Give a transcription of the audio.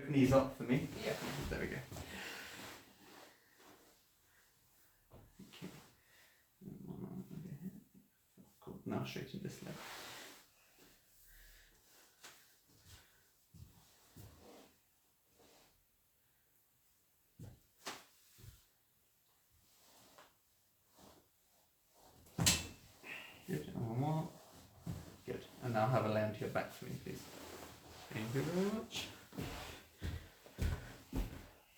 Knees up for me. Yeah. There we go. Okay. Cool. Now straighten this leg. Good. And one more. Good. And now have a lay onto your back for me, please. Thank you very much.